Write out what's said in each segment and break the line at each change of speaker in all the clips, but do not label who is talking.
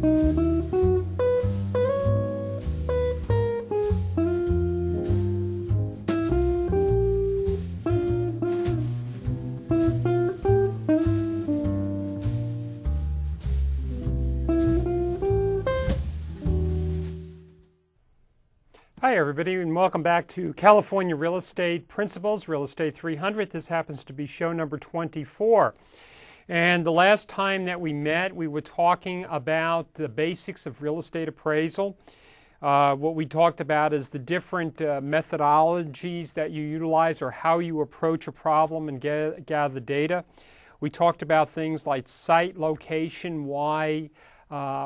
Hi everybody, and welcome back to California Real Estate Principles, Real Estate 300. This happens to be show number 24. And the last time that we met, we were talking about the basics of real estate appraisal. What we talked about is the different methodologies that you utilize or how you approach a problem and gather data. We talked about things like site location, why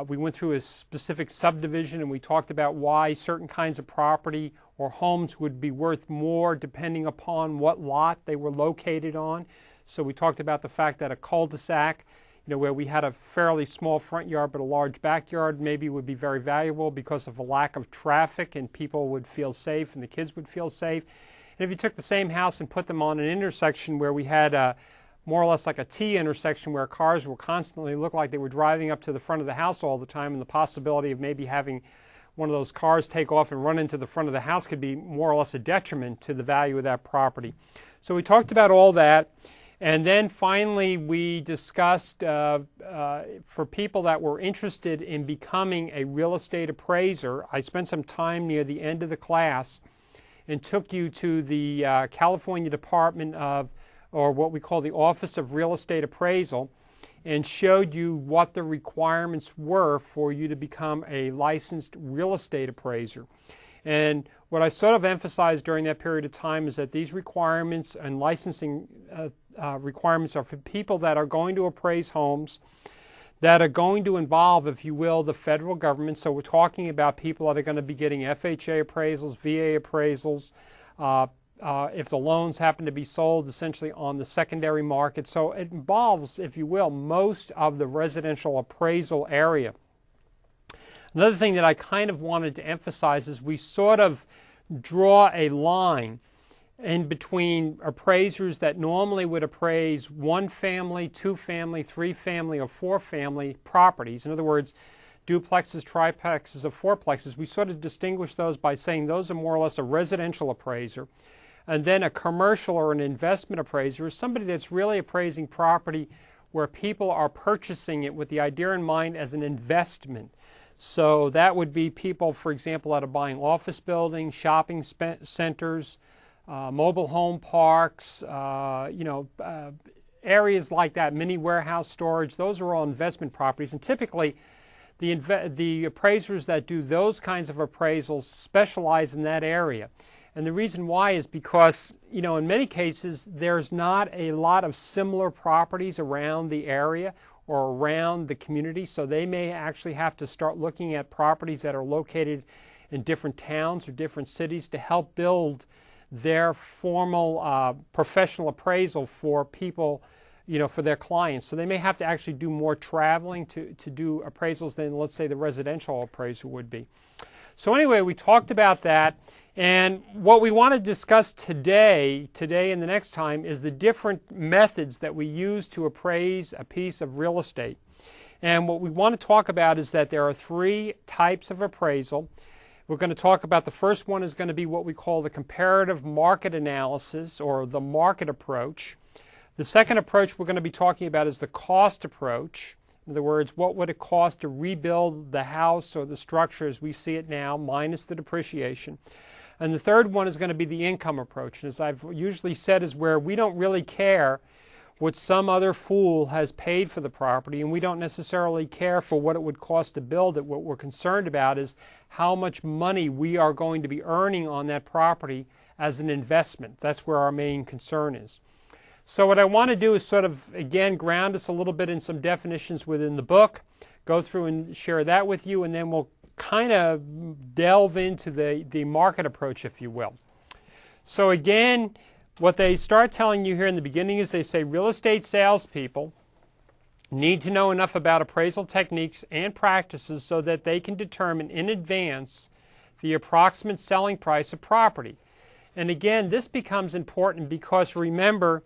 we went through a specific subdivision, and we talked about why certain kinds of property or homes would be worth more depending upon what lot they were located on. So we talked about the fact that a cul-de-sac, where we had a fairly small front yard but a large backyard, maybe would be very valuable because of a lack of traffic and people would feel safe and the kids would feel safe. And if you took the same house and put them on an intersection where we had more or less like a T intersection where cars will constantly look like they were driving up to the front of the house all the time, and the possibility of maybe having one of those cars take off and run into the front of the house could be more or less a detriment to the value of that property. So we talked about all that, and then finally we discussed for people that were interested in becoming a real estate appraiser. I spent some time near the end of the class and took you to the California Department of, or what we call the Office of Real Estate Appraisal, and showed you what the requirements were for you to become a licensed real estate appraiser. And what I sort of emphasized during that period of time is that these requirements and licensing requirements are for people that are going to appraise homes that are going to involve, if you will, the federal government. So we're talking about people that are going to be getting FHA appraisals, VA appraisals, if the loans happen to be sold essentially on the secondary market. So it involves, if you will, most of the residential appraisal area. Another thing that I kind of wanted to emphasize is we sort of draw a line in between appraisers that normally would appraise one family, two family, three family, or four family properties. In other words, duplexes, triplexes, or fourplexes. We sort of distinguish those by saying those are more or less a residential appraiser. And then a commercial or an investment appraiser is somebody that's really appraising property where people are purchasing it with the idea in mind as an investment. So that would be people, for example, that are buying office buildings, shopping centers, mobile home parks, areas like that, mini warehouse storage. Those are all investment properties. And typically, the appraisers that do those kinds of appraisals specialize in that area. And the reason why is because, in many cases, there's not a lot of similar properties around the area or around the community, so they may actually have to start looking at properties that are located in different towns or different cities to help build their formal professional appraisal for people, for their clients. So they may have to actually do more traveling to do appraisals than, let's say, the residential appraiser would be. So anyway, we talked about that. And what we want to discuss today and the next time, is the different methods that we use to appraise a piece of real estate. And what we want to talk about is that there are three types of appraisal. We're going to talk about the first one is going to be what we call the comparative market analysis, or the market approach. The second approach we're going to be talking about is the cost approach. In other words, what would it cost to rebuild the house or the structure as we see it now, minus the depreciation. And the third one is going to be the income approach. And as I've usually said, is where we don't really care what some other fool has paid for the property, and we don't necessarily care for what it would cost to build it. What we're concerned about is how much money we are going to be earning on that property as an investment. That's where our main concern is. So what I want to do is sort of, again, ground us a little bit in some definitions within the book, go through and share that with you, and then we'll kind of delve into the market approach, if you will. So again, what they start telling you here in the beginning is they say real estate salespeople need to know enough about appraisal techniques and practices so that they can determine in advance the approximate selling price of property. And again, this becomes important because, remember,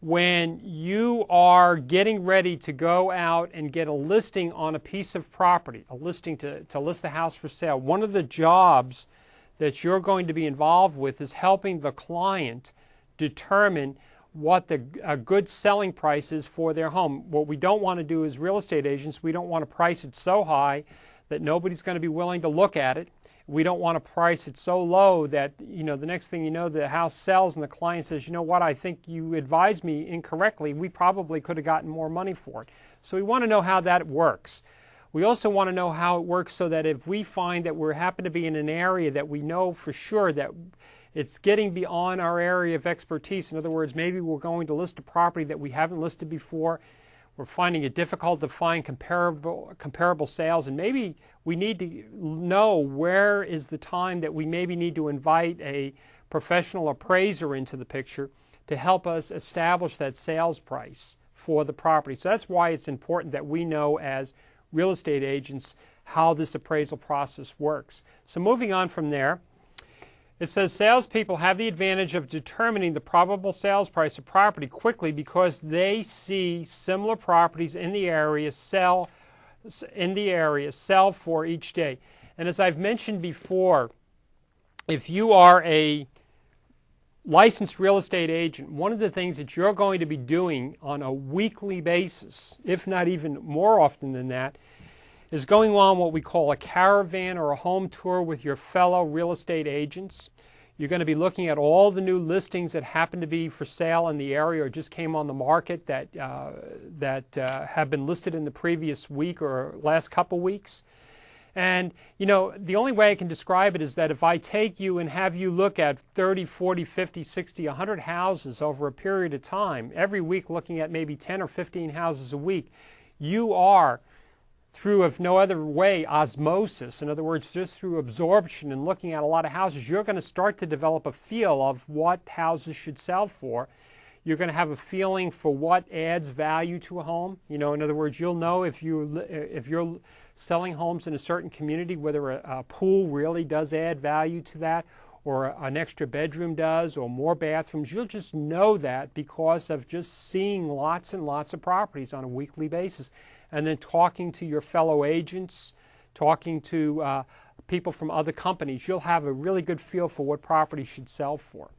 when you are getting ready to go out and get a listing on a piece of property, a listing to list the house for sale, one of the jobs that you're going to be involved with is helping the client determine what a good selling price is for their home. What we don't want to do as real estate agents, we don't want to price it so high that nobody's going to be willing to look at it. We don't want to price it so low that, the next thing you know, the house sells and the client says, you know what, I think you advised me incorrectly. We probably could have gotten more money for it. So we want to know how that works. We also want to know how it works so that if we find that we happen to be in an area that we know for sure that it's getting beyond our area of expertise. In other words, maybe we're going to list a property that we haven't listed before. We're finding it difficult to find comparable sales, and maybe we need to know where is the time that we maybe need to invite a professional appraiser into the picture to help us establish that sales price for the property. So that's why it's important that we know as real estate agents how this appraisal process works. So moving on from there, it says salespeople have the advantage of determining the probable sales price of property quickly because they see similar properties in the area sell for each day. And as I've mentioned before, if you are a licensed real estate agent, one of the things that you're going to be doing on a weekly basis, if not even more often than that, is going on what we call a caravan or a home tour with your fellow real estate agents. You're going to be looking at all the new listings that happen to be for sale in the area or just came on the market that have been listed in the previous week or last couple weeks. And, the only way I can describe it is that if I take you and have you look at 30, 40, 50, 60, 100 houses over a period of time, every week looking at maybe 10 or 15 houses a week, you are, through, if no other way, osmosis, in other words, just through absorption and looking at a lot of houses, you're going to start to develop a feel of what houses should sell for. You're going to have a feeling for what adds value to a home. In other words, you'll know if you're selling homes in a certain community, whether a pool really does add value to that, or an extra bedroom does, or more bathrooms. You'll just know that because of just seeing lots and lots of properties on a weekly basis. And then talking to your fellow agents, talking to people from other companies, you'll have a really good feel for what property should sell for.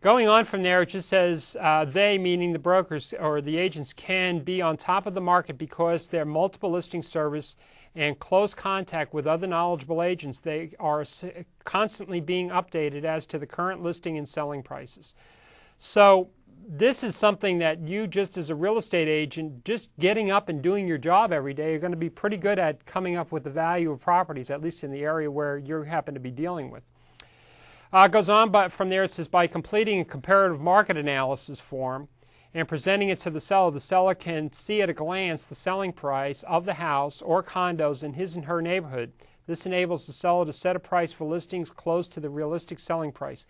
Going on from there, it just says they, meaning the brokers or the agents, can be on top of the market because their multiple listing service and close contact with other knowledgeable agents. They are constantly being updated as to the current listing and selling prices. So this is something that you, just as a real estate agent, just getting up and doing your job every day, you're going to be pretty good at coming up with the value of properties, at least in the area where you happen to be dealing with. It goes on, but from there it says by completing a comparative market analysis form and presenting it to the seller can see at a glance the selling price of the house or condos in his and her neighborhood. This enables the seller to set a price for listings close to the realistic selling price.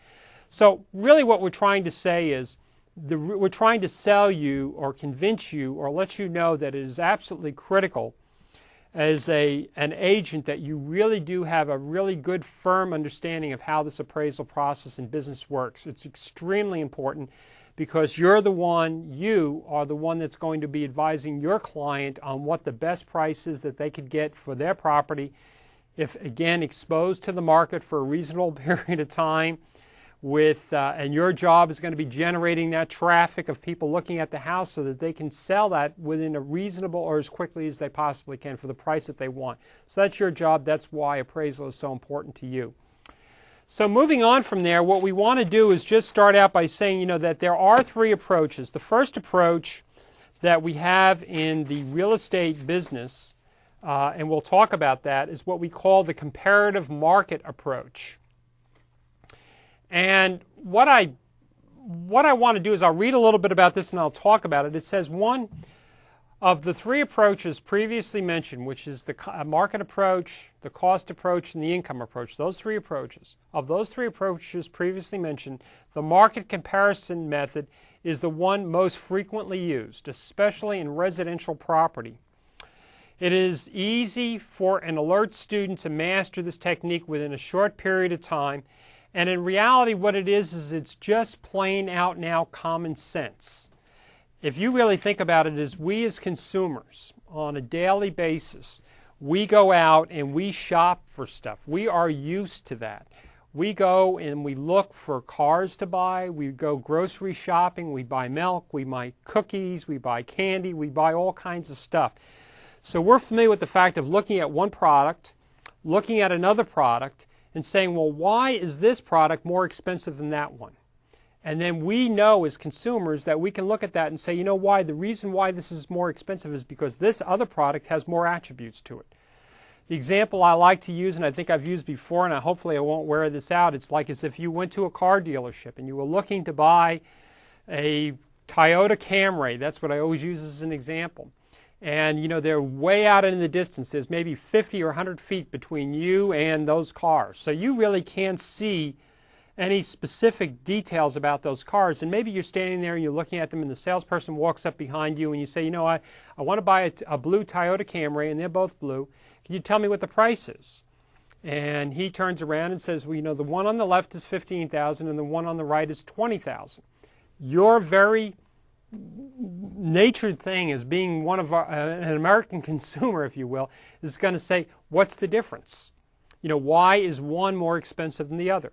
So really what we're trying to say is we're trying to sell you or convince you or let you know that it is absolutely critical as an agent that you really do have a really good, firm understanding of how this appraisal process in business works. It's extremely important because you are the one that's going to be advising your client on what the best price is that they could get for their property if, again, exposed to the market for a reasonable period of time. And your job is going to be generating that traffic of people looking at the house so that they can sell that within a reasonable or as quickly as they possibly can for the price that they want. So that's your job. That's why appraisal is so important to you. So moving on from there, what we want to do is just start out by saying, that there are three approaches. The first approach that we have in the real estate business, and we'll talk about that, is what we call the comparative market approach. And what I want to do is I'll read a little bit about this and I'll talk about it. It says one of the three approaches previously mentioned, which is the market approach, the cost approach, and the income approach, those three approaches. Of those three approaches previously mentioned, the market comparison method is the one most frequently used, especially in residential property. It is easy for an alert student to master this technique within a short period of time, And in reality, what it is it's just plain out now common sense. If you really think about it, as we as consumers on a daily basis, we go out and we shop for stuff. We are used to that. We go and we look for cars to buy. We go grocery shopping. We buy milk. We buy cookies. We buy candy. We buy all kinds of stuff. So we're familiar with the fact of looking at one product, looking at another product, and saying, well, why is this product more expensive than that one? And then we know as consumers that we can look at that and say, you know why? The reason why this is more expensive is because this other product has more attributes to it. The example I like to use, and I think I've used before, and hopefully I won't wear this out, it's like as if you went to a car dealership and you were looking to buy a Toyota Camry. That's what I always use as an example. And you know, they're way out in the distance. There's maybe 50 or 100 feet between you and those cars. So you really can't see any specific details about those cars. And maybe you're standing there and you're looking at them and the salesperson walks up behind you and you say, you know, I want to buy a blue Toyota Camry, and they're both blue. Can you tell me what the price is? And he turns around and says, well, you know, the one on the left is $15,000 and the one on the right is $20,000. Your very natured thing as being one of an American consumer, if you will, is going to say, what's the difference? You know, why is one more expensive than the other?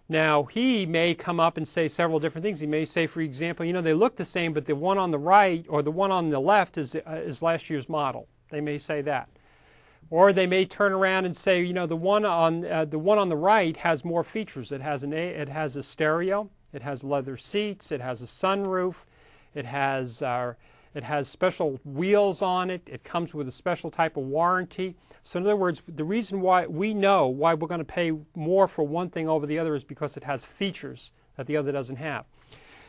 Now, he may come up and say several different things. He may say, for example, you know, they look the same, but the one on the right or the one on the left is last year's model. They may say that. Or they may turn around and say, you know, the one on the right has more features. It has a stereo, it has leather seats, it has a sunroof, it has special wheels on it. It comes with a special type of warranty. So in other words, the reason why we know why we're going to pay more for one thing over the other is because it has features that the other doesn't have.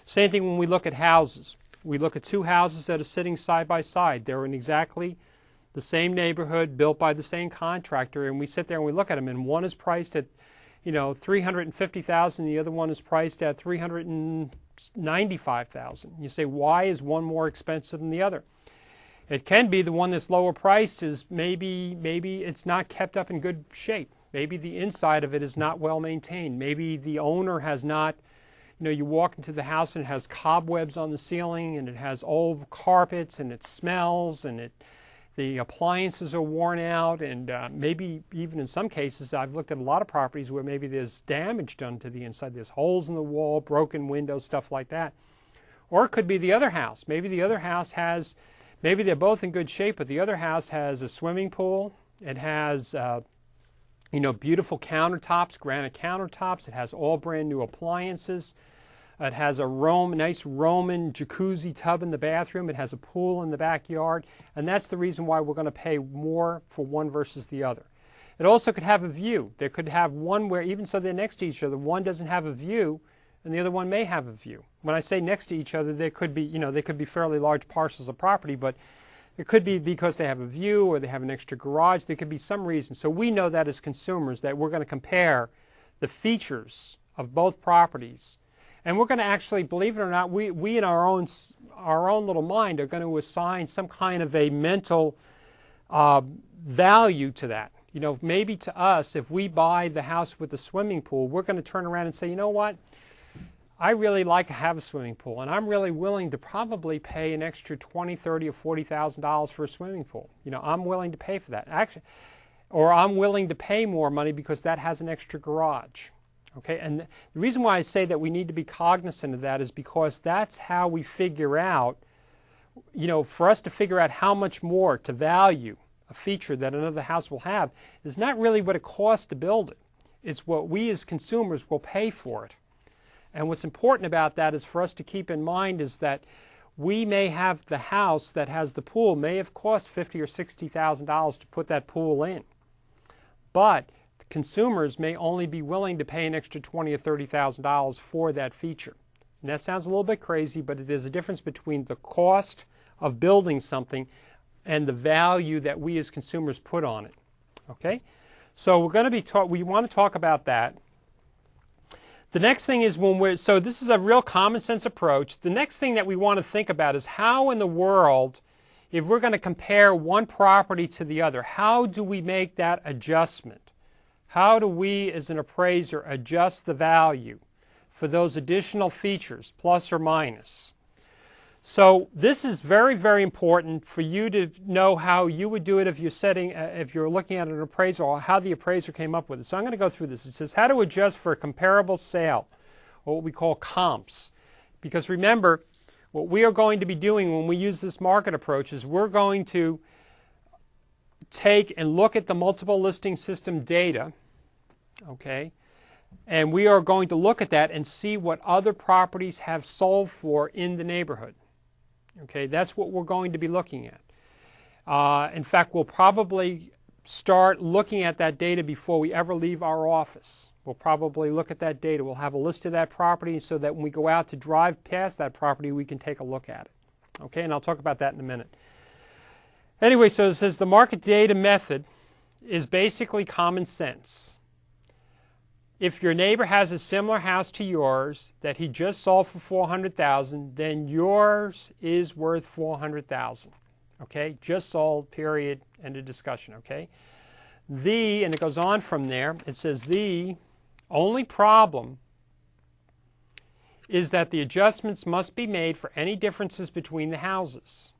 Same thing when we look at houses. We look at two houses that are sitting side by side. They're in exactly the same neighborhood, built by the same contractor, and we sit there and we look at them, and one is priced at, you know, $350,000, the other one is priced at $395,000. You say, why is one more expensive than the other? It can be the one that's lower priced is maybe it's not kept up in good shape. Maybe the inside of it is not well maintained. Maybe the owner has not, you know, you walk into the house and it has cobwebs on the ceiling and it has old carpets and it smells and the appliances are worn out, and maybe even in some cases, I've looked at a lot of properties where maybe there's damage done to the inside. There's holes in the wall, broken windows, stuff like that. Or it could be the other house. Maybe the other house has, maybe they're both in good shape, but the other house has a swimming pool. It has, you know, beautiful countertops, granite countertops. It has all brand new appliances. It has a nice Roman jacuzzi tub in the bathroom. It has a pool in the backyard. And that's the reason why we're going to pay more for one versus the other. It also could have a view. There could have one where, even so they're next to each other, one doesn't have a view and the other one may have a view. When I say next to each other, they could be, you know, they could be fairly large parcels of property, but it could be because they have a view or they have an extra garage. There could be some reason. So we know that as consumers that we're going to compare the features of both properties. And we're going to actually, believe it or not, we in our own little mind are going to assign some kind of a mental value to that. You know, maybe to us, if we buy the house with the swimming pool, we're going to turn around and say, you know what, I really like to have a swimming pool, and I'm really willing to probably pay an extra $20,000, $30,000, or $40,000 for a swimming pool. You know, I'm willing to pay for that. Actually, or I'm willing to pay more money because that has an extra garage. Okay, and the reason why I say that we need to be cognizant of that is because that's how we figure out, you know, for us to figure out how much more to value a feature that another house will have is not really what it costs to build it. It's what we as consumers will pay for it. And what's important about that is for us to keep in mind is that we may have the house that has the pool may have cost $50,000 or $60,000 to put that pool in. But consumers may only be willing to pay an extra $20,000 or $30,000 for that feature. And that sounds a little bit crazy, but there's a difference between the cost of building something and the value that we as consumers put on it. Okay? So we're going to we want to talk about that. The next thing is so this is a real common sense approach. The next thing that we want to think about is how in the world, if we're going to compare one property to the other, how do we make that adjustment how do we as an appraiser adjust the value for those additional features, plus or minus? So this is very, very important for you to know how you would do it if you're looking at an appraisal, or how the appraiser came up with it. So I'm going to go through this. It says how to adjust for a comparable sale, or what we call comps. Because remember, what we are going to be doing when we use this market approach is we're going to take and look at the multiple listing system data, okay, and we are going to look at that and see what other properties have sold for in the neighborhood. Okay, that's what we're going to be looking at. In fact, we'll probably start looking at that data before we ever leave our office. We'll probably look at that data. We'll have a list of that property so that when we go out to drive past that property, we can take a look at it. Okay, and I'll talk about that in a minute. Anyway, so it says the market data method is basically common sense. If your neighbor has a similar house to yours that he just sold for $400,000, then yours is worth $400,000. Okay, just sold, period, end of discussion. Okay, and it goes on from there. It says the only problem is that the adjustments must be made for any differences between the houses.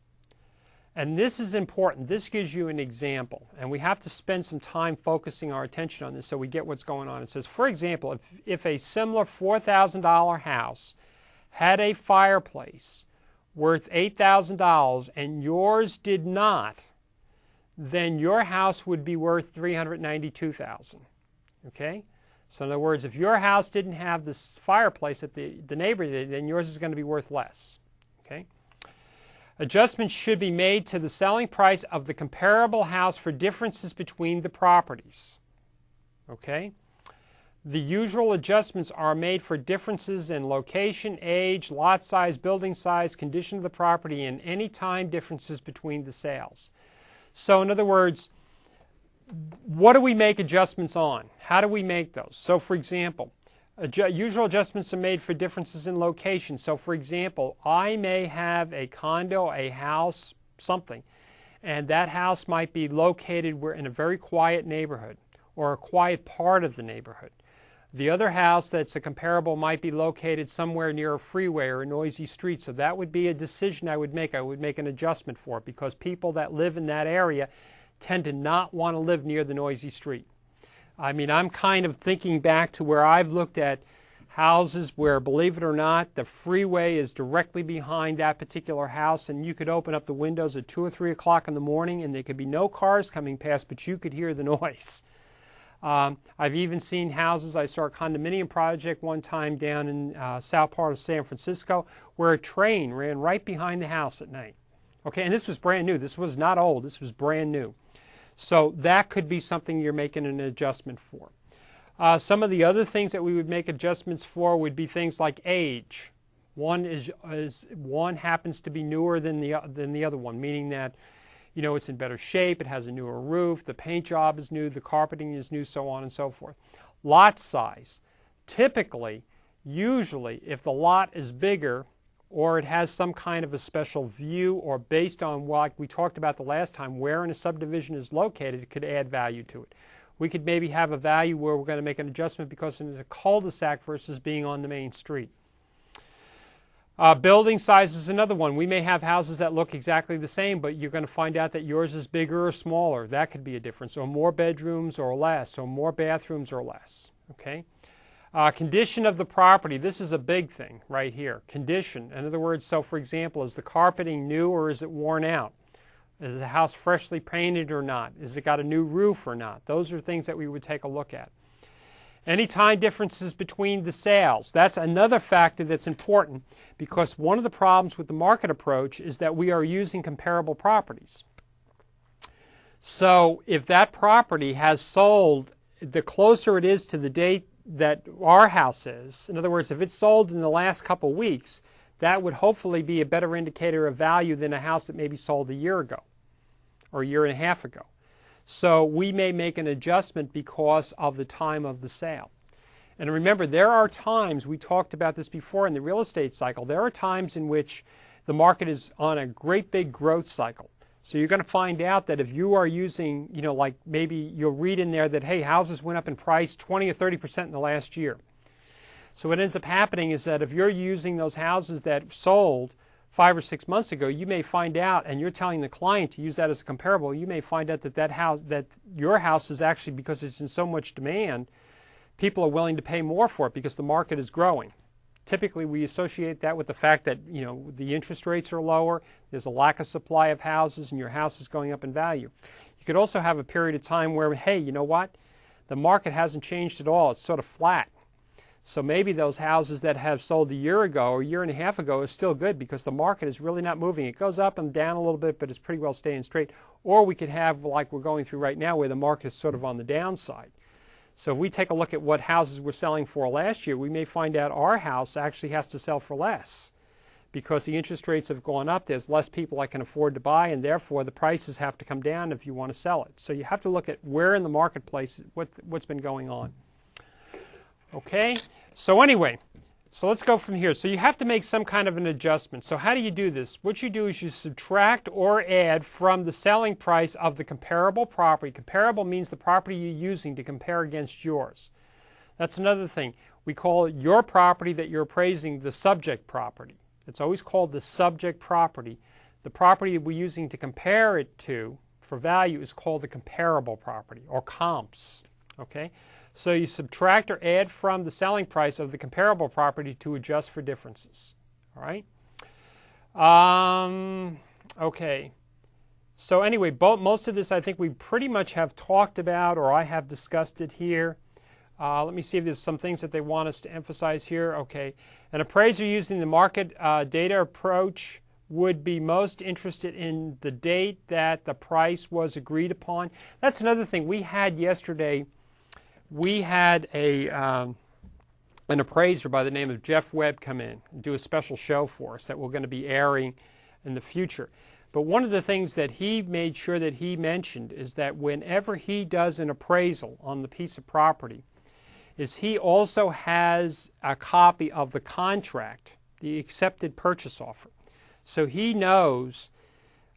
And this is important. This gives you an example. And we have to spend some time focusing our attention on this so we get what's going on. It says, for example, if a similar $4,000 house had a fireplace worth $8,000 and yours did not, then your house would be worth $392,000. Okay? So in other words, if your house didn't have this fireplace that the neighbor did, then yours is going to be worth less. Okay? Adjustments should be made to the selling price of the comparable house for differences between the properties. Okay? The usual adjustments are made for differences in location, age, lot size, building size, condition of the property, and any time differences between the sales. So in other words, what do we make adjustments on? How do we make those? So for example, usual adjustments are made for differences in location. So for example, I may have a condo, a house, something, and that house might be located in a very quiet neighborhood or a quiet part of the neighborhood. The other house that's a comparable might be located somewhere near a freeway or a noisy street. So that would be a decision I would make. I would make an adjustment for it because people that live in that area tend to not want to live near the noisy street. I mean, I'm kind of thinking back to where I've looked at houses where, believe it or not, the freeway is directly behind that particular house, and you could open up the windows at 2 or 3 o'clock in the morning and there could be no cars coming past, but you could hear the noise. I've even seen houses. I saw a condominium project one time down in south part of San Francisco where a train ran right behind the house at night. Okay, and this was brand new. This was not old. This was brand new. So that could be something you're making an adjustment for. Some of the other things that we would make adjustments for would be things like age. One happens to be newer than the other one, meaning that it's in better shape, it has a newer roof, the paint job is new, the carpeting is new, so on and so forth. Lot size. Typically, usually, if the lot is bigger or it has some kind of a special view or based on what we talked about the last time, where in a subdivision is located, it could add value to it. We could maybe have a value where we're going to make an adjustment because it's a cul-de-sac versus being on the main street. Building size is another one. We may have houses that look exactly the same, but you're going to find out that yours is bigger or smaller. That could be a difference. Or more bedrooms or less, or more bathrooms or less. Okay? Condition of the property. This is a big thing right here. Condition. In other words, so for example, is the carpeting new or is it worn out? Is the house freshly painted or not? Is it got a new roof or not? Those are things that we would take a look at. Any time differences between the sales. That's another factor that's important because one of the problems with the market approach is that we are using comparable properties. So if that property has sold, the closer it is to the date that our house is, in other words, if it's sold in the last couple weeks, that would hopefully be a better indicator of value than a house that maybe sold a year ago or a year and a half ago. So we may make an adjustment because of the time of the sale. And remember, there are times, we talked about this before in the real estate cycle, there are times in which the market is on a great big growth cycle. So you're going to find out that if you are using, like maybe you'll read in there that, hey, houses went up in price 20 or 30% in the last year. So what ends up happening is that if you're using those houses that sold 5 or 6 months ago, you may find out, and you're telling the client to use that as a comparable, you may find out that your house is actually, because it's in so much demand, people are willing to pay more for it because the market is growing. Typically, we associate that with the fact that the interest rates are lower, there's a lack of supply of houses, and your house is going up in value. You could also have a period of time where, hey, you know what? The market hasn't changed at all. It's sort of flat. So maybe those houses that have sold a year ago or a year and a half ago are still good because the market is really not moving. It goes up and down a little bit, but it's pretty well staying straight. Or we could have, like we're going through right now, where the market is sort of on the downside. So if we take a look at what houses were selling for last year, we may find out our house actually has to sell for less because the interest rates have gone up. There's less people that can afford to buy, and therefore the prices have to come down if you want to sell it. So you have to look at where in the marketplace, what's been going on. Okay, so anyway, so let's go from here. So you have to make some kind of an adjustment. So how do you do this? What you do is you subtract or add from the selling price of the comparable property. Comparable means the property you're using to compare against yours. That's another thing. We call your property that you're appraising the subject property. It's always called the subject property. The property that we're using to compare it to for value is called the comparable property, or comps. Okay? So you subtract or add from the selling price of the comparable property to adjust for differences. All right? Okay. So anyway, most of this I think we pretty much have talked about, or I have discussed it here. Let me see if there's some things that they want us to emphasize here. Okay. An appraiser using the market data approach would be most interested in the date that the price was agreed upon. That's another thing. We had yesterday, we had an appraiser by the name of Jeff Webb come in and do a special show for us that we're going to be airing in the future. But one of the things that he made sure that he mentioned is that whenever he does an appraisal on the piece of property, is he also has a copy of the contract, the accepted purchase offer. So he knows,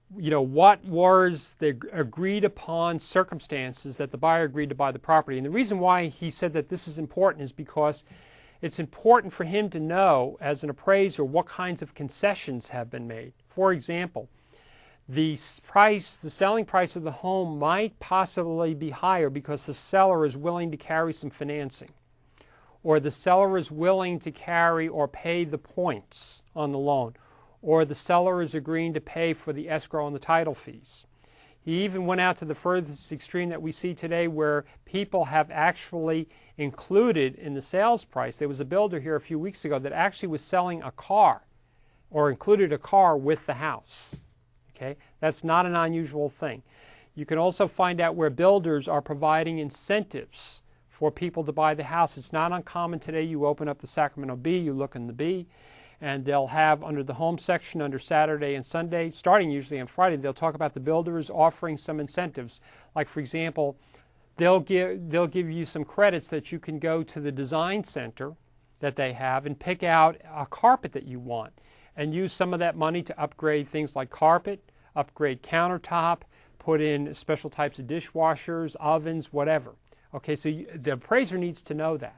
what was the agreed upon circumstances that the buyer agreed to buy the property. And the reason why he said that this is important is because it's important for him to know, as an appraiser, what kinds of concessions have been made. For example, the selling price of the home might possibly be higher because the seller is willing to carry some financing, or the seller is willing to carry or pay the points on the loan, or the seller is agreeing to pay for the escrow and the title fees. He even went out to the furthest extreme that we see today where people have actually included in the sales price. There was a builder here a few weeks ago that actually was selling a car, or included a car with the house. Okay? That's not an unusual thing. You can also find out where builders are providing incentives for people to buy the house. It's not uncommon today. You open up the Sacramento Bee, you look in the Bee, and they'll have under the home section under Saturday and Sunday, starting usually on Friday, they'll talk about the builders offering some incentives. Like, for example, they'll give you some credits that you can go to the design center that they have and pick out a carpet that you want and use some of that money to upgrade things like carpet, upgrade countertop, put in special types of dishwashers, ovens, whatever. Okay, so the appraiser needs to know that.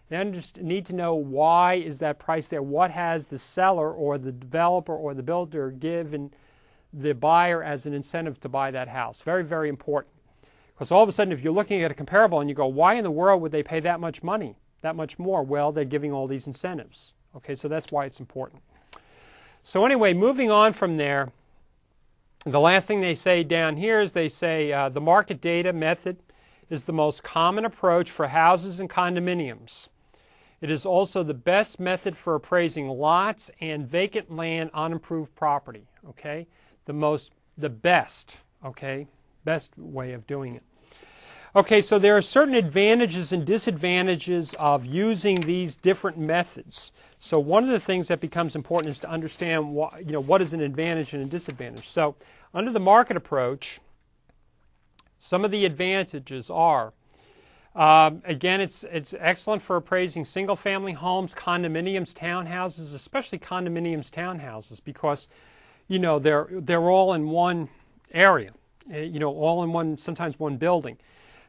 They just need to know why is that price there. What has the seller or the developer or the builder given the buyer as an incentive to buy that house? Very, very important. Because all of a sudden, if you're looking at a comparable and you go, why in the world would they pay that much money, that much more? Well, they're giving all these incentives. Okay, so that's why it's important. So anyway, moving on from there, the last thing they say down here is they say the market data method is the most common approach for houses and condominiums. It is also the best method for appraising lots and vacant land on improved property. Okay, the best. Okay, best way of doing it. Okay, so there are certain advantages and disadvantages of using these different methods. So one of the things that becomes important is to understand what is an advantage and a disadvantage. So under the market approach, some of the advantages are, again, it's excellent for appraising single-family homes, condominiums, townhouses, especially condominiums, townhouses, because they're all in one area, all in one, sometimes one building.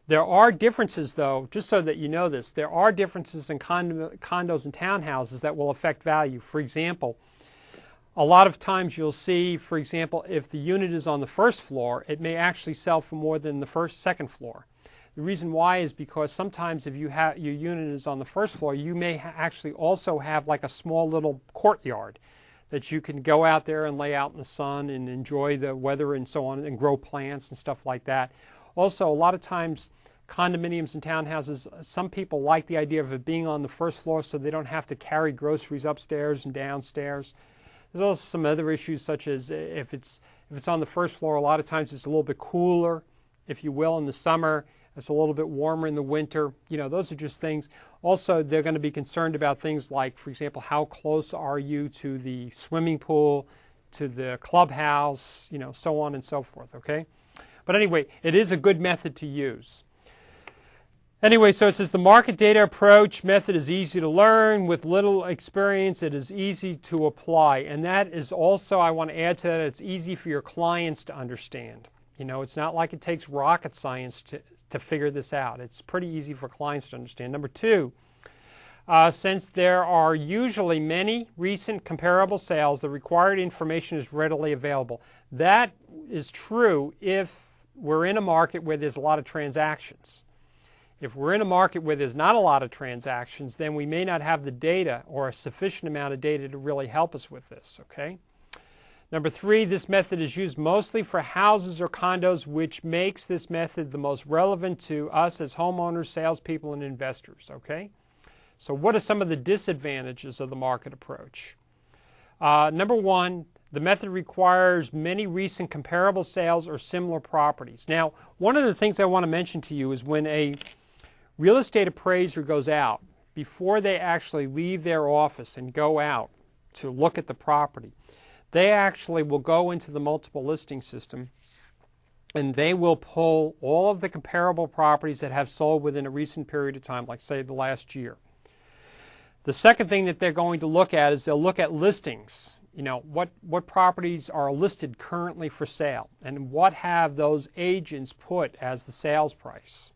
There are differences, though, just so that you know this, there are differences in condos and townhouses that will affect value. For example, a lot of times you'll see, for example, if the unit is on the first floor, it may actually sell for more than the second floor. The reason why is because sometimes if your unit is on the first floor, you may actually also have like a small little courtyard that you can go out there and lay out in the sun and enjoy the weather and so on and grow plants and stuff like that. Also, a lot of times condominiums and townhouses, some people like the idea of it being on the first floor so they don't have to carry groceries upstairs and downstairs. There's also some other issues, such as if it's on the first floor, a lot of times it's a little bit cooler, if you will, in the summer. It's a little bit warmer in the winter. Those are just things. Also, they're going to be concerned about things like, for example, how close are you to the swimming pool, to the clubhouse, so on and so forth, okay? But anyway, it is a good method to use. Anyway, so it says the market data approach method is easy to learn. With little experience, it is easy to apply. And that is also, I want to add to that, it's easy for your clients to understand. It's not like it takes rocket science to figure this out. It's pretty easy for clients to understand. Number two, since there are usually many recent comparable sales, the required information is readily available. That is true if we're in a market where there's a lot of transactions. If we're in a market where there's not a lot of transactions, then we may not have the data or a sufficient amount of data to really help us with this, okay? Number three, this method is used mostly for houses or condos, which makes this method the most relevant to us as homeowners, salespeople, and investors, okay? So what are some of the disadvantages of the market approach? Number one, the method requires many recent comparable sales or similar properties. Now, one of the things I want to mention to you is when a real estate appraiser goes out, before they actually leave their office and go out to look at the property, they actually will go into the multiple listing system and they will pull all of the comparable properties that have sold within a recent period of time, like say the last year. The second thing that they're going to look at is they'll look at listings. What properties are listed currently for sale and what have those agents put as the sales price.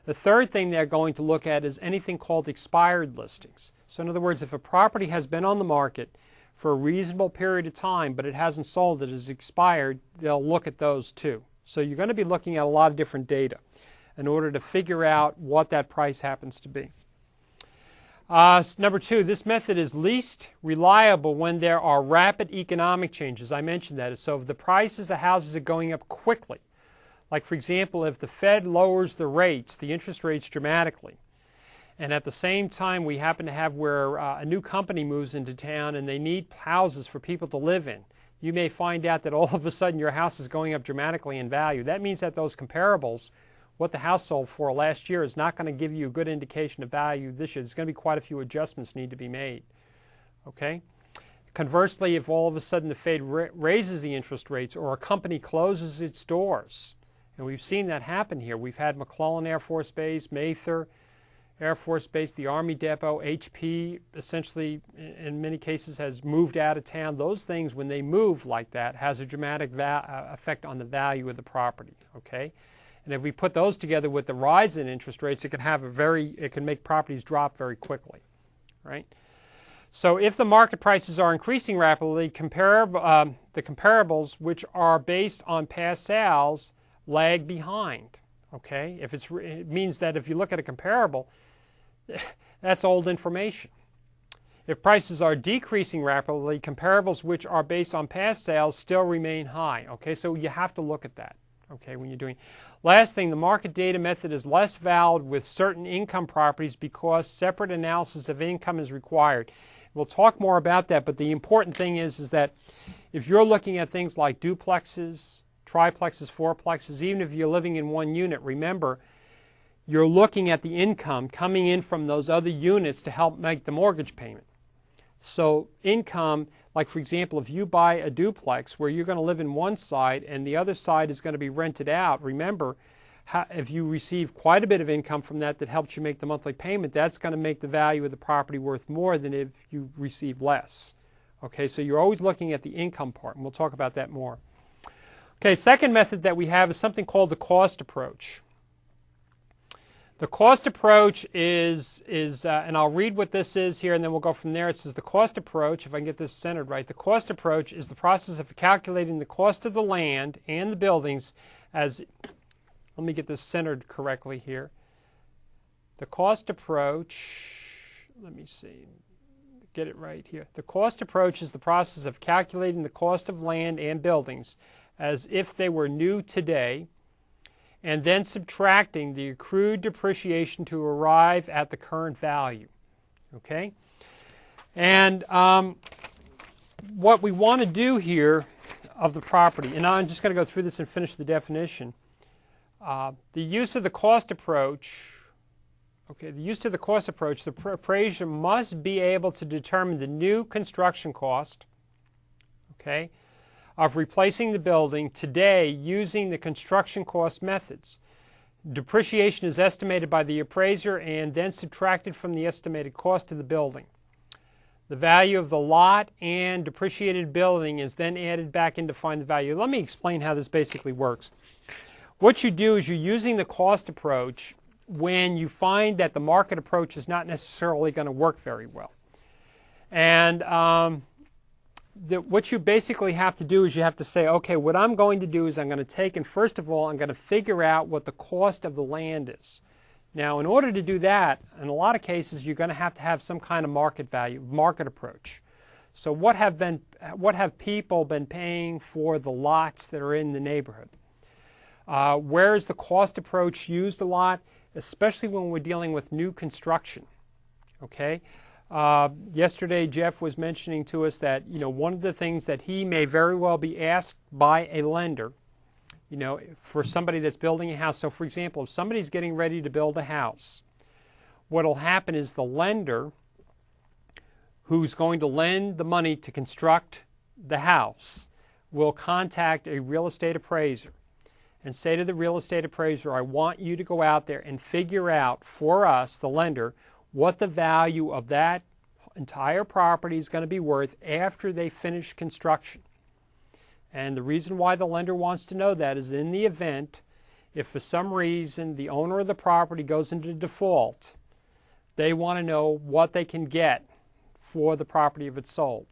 The third thing they're going to look at is anything called expired listings. So in other words, if a property has been on the market for a reasonable period of time, but it hasn't sold, it is expired, they'll look at those too. So you're going to be looking at a lot of different data in order to figure out what that price happens to be. Number two, this method is least reliable when there are rapid economic changes. I mentioned that. So if the prices of houses are going up quickly, like for example, if the Fed lowers the interest rates dramatically, and at the same time we happen to have where a new company moves into town and they need houses for people to live in, you may find out that all of a sudden your house is going up dramatically in value. That means that those comparables, what the house sold for last year, is not going to give you a good indication of value this year. There's going to be quite a few adjustments need to be made. Okay? Conversely, if all of a sudden the Fed raises the interest rates or a company closes its doors, and we've seen that happen here. We've had McClellan Air Force Base, Mather Air Force Base, the Army Depot, HP essentially in many cases has moved out of town. Those things, when they move like that, has a dramatic effect on the value of the property. Okay? And if we put those together with the rise in interest rates, it can make properties drop very quickly, right? So if the market prices are increasing rapidly, the comparables, which are based on past sales, lag behind. Okay? It means that if you look at a comparable, that's old information. If prices are decreasing rapidly, comparables which are based on past sales still remain high. Okay? So you have to look at that. Okay, when you're doing. Last thing, the market data method is less valid with certain income properties because separate analysis of income is required. We'll talk more about that, but the important thing is that if you're looking at things like duplexes, triplexes, fourplexes, even if you're living in one unit, remember, you're looking at the income coming in from those other units to help make the mortgage payment. So income, like for example, if you buy a duplex where you're going to live in one side and the other side is going to be rented out, remember, if you receive quite a bit of income from that helps you make the monthly payment, that's going to make the value of the property worth more than if you receive less. Okay, so you're always looking at the income part, and we'll talk about that more. Okay, second method that we have is something called the cost approach. The cost approach is and I'll read what this is here and then we'll go from there. It says the cost approach, if I can get this centered right, the cost approach is the process of calculating the cost of the land and the buildings as, let me get this centered correctly here. The cost approach, let me see, get it right here. The cost approach is the process of calculating the cost of land and buildings as if they were new today, and then subtracting the accrued depreciation to arrive at the current value. Okay? And what we want to do here of the property, and I'm just going to go through this and finish the definition. The use of the cost approach, the appraiser must be able to determine the new construction cost, of replacing the building today using the construction cost methods. Depreciation is estimated by the appraiser and then subtracted from the estimated cost of the building. The value of the lot and depreciated building is then added back in to find the value. Let me explain how this basically works. What you do is you're using the cost approach when you find that the market approach is not necessarily going to work very well. And what you basically have to do is you have to say, okay, what I'm going to do is I'm going to take and first of all I'm going to figure out what the cost of the land is. Now in order to do that, in a lot of cases you're going to have some kind of market value, market approach. So what have people been paying for the lots that are in the neighborhood? Where is the cost approach used a lot, especially when we're dealing with new construction? Okay. Yesterday, Jeff was mentioning to us that, one of the things that he may very well be asked by a lender, for somebody that's building a house. So, for example, if somebody's getting ready to build a house, what will happen is the lender who's going to lend the money to construct the house will contact a real estate appraiser and say to the real estate appraiser, I want you to go out there and figure out for us, the lender, what the value of that entire property is going to be worth after they finish construction. And the reason why the lender wants to know that is in the event, if for some reason the owner of the property goes into default, they want to know what they can get for the property if it's sold.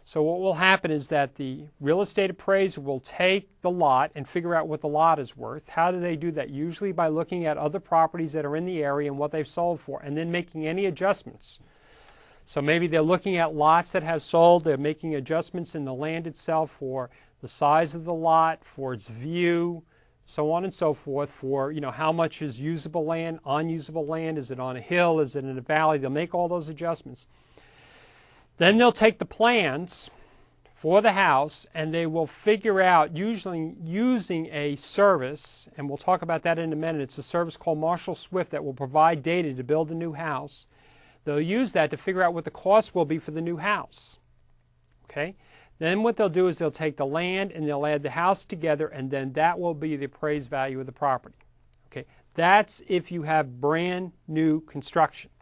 So what will happen is that the real estate appraiser will take the lot and figure out what the lot is worth. How do they do that? Usually by looking at other properties that are in the area and what they've sold for, and then making any adjustments. So maybe they're looking at lots that have sold, they're making adjustments in the land itself for the size of the lot, for its view, so on and so forth, for how much is usable land, unusable land, is it on a hill, is it in a valley? They'll make all those adjustments. Then they'll take the plans for the house and they will figure out, usually using a service, and we'll talk about that in a minute, it's a service called Marshall Swift that will provide data to build a new house. They'll use that to figure out what the cost will be for the new house. Okay? Then what they'll do is they'll take the land and they'll add the house together, and then that will be the appraised value of the property. Okay? That's if you have brand new construction.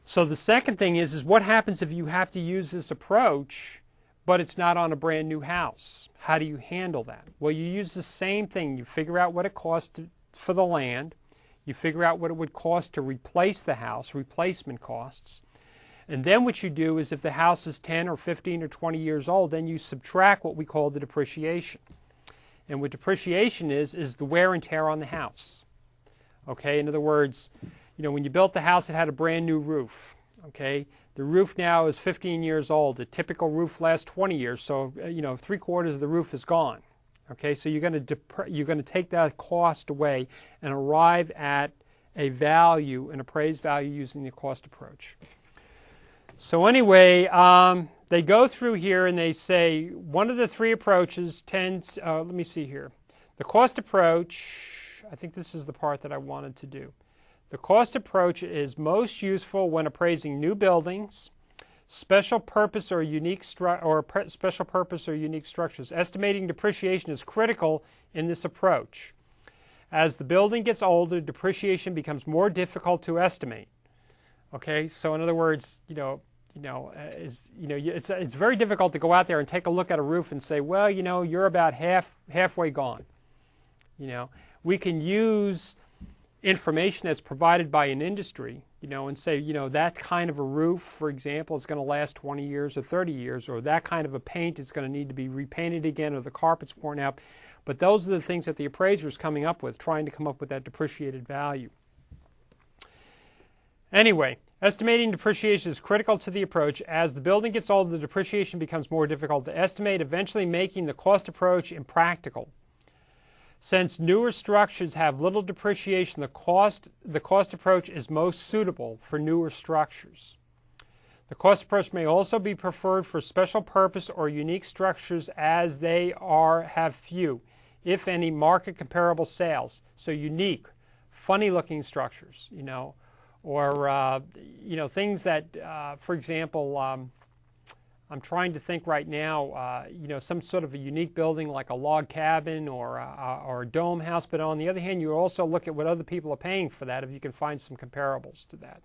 So the second thing is what happens if you have to use this approach, but it's not on a brand new house? How do you handle that? Well, you use the same thing. You figure out what it costs for the land. You figure out what it would cost to replace the house, replacement costs. And then what you do is if the house is 10 or 15 or 20 years old, then you subtract what we call the depreciation. And what depreciation is the wear and tear on the house. Okay, in other words, when you built the house, it had a brand new roof. Okay, the roof now is 15 years old. The typical roof lasts 20 years, so 3/4 of the roof is gone. Okay, so you're going to take that cost away and arrive at a value, an appraised value, using the cost approach. So anyway, they go through here and they say one of the three approaches tends. Let me see here. The cost approach. I think this is the part that I wanted to do. The cost approach is most useful when appraising new buildings, special purpose or unique structures. Estimating depreciation is critical in this approach. As the building gets older, depreciation becomes more difficult to estimate. Okay, so in other words, it's very difficult to go out there and take a look at a roof and say, well, you're about halfway gone. We can use information that's provided by an industry, and say, that kind of a roof, for example, is going to last 20 years or 30 years, or that kind of a paint is going to need to be repainted again, or the carpet's worn out. But those are the things that the appraiser is coming up with, trying to come up with that depreciated value. Anyway, estimating depreciation is critical to the approach. As the building gets older, the depreciation becomes more difficult to estimate, eventually making the cost approach impractical. Since newer structures have little depreciation, the cost approach is most suitable for newer structures. The cost approach may also be preferred for special purpose or unique structures, as they have few, if any, market comparable sales. So unique, funny looking structures, or things that, for example, I'm trying to think right now, some sort of a unique building like a log cabin or a dome house. But on the other hand, you also look at what other people are paying for that, if you can find some comparables to that.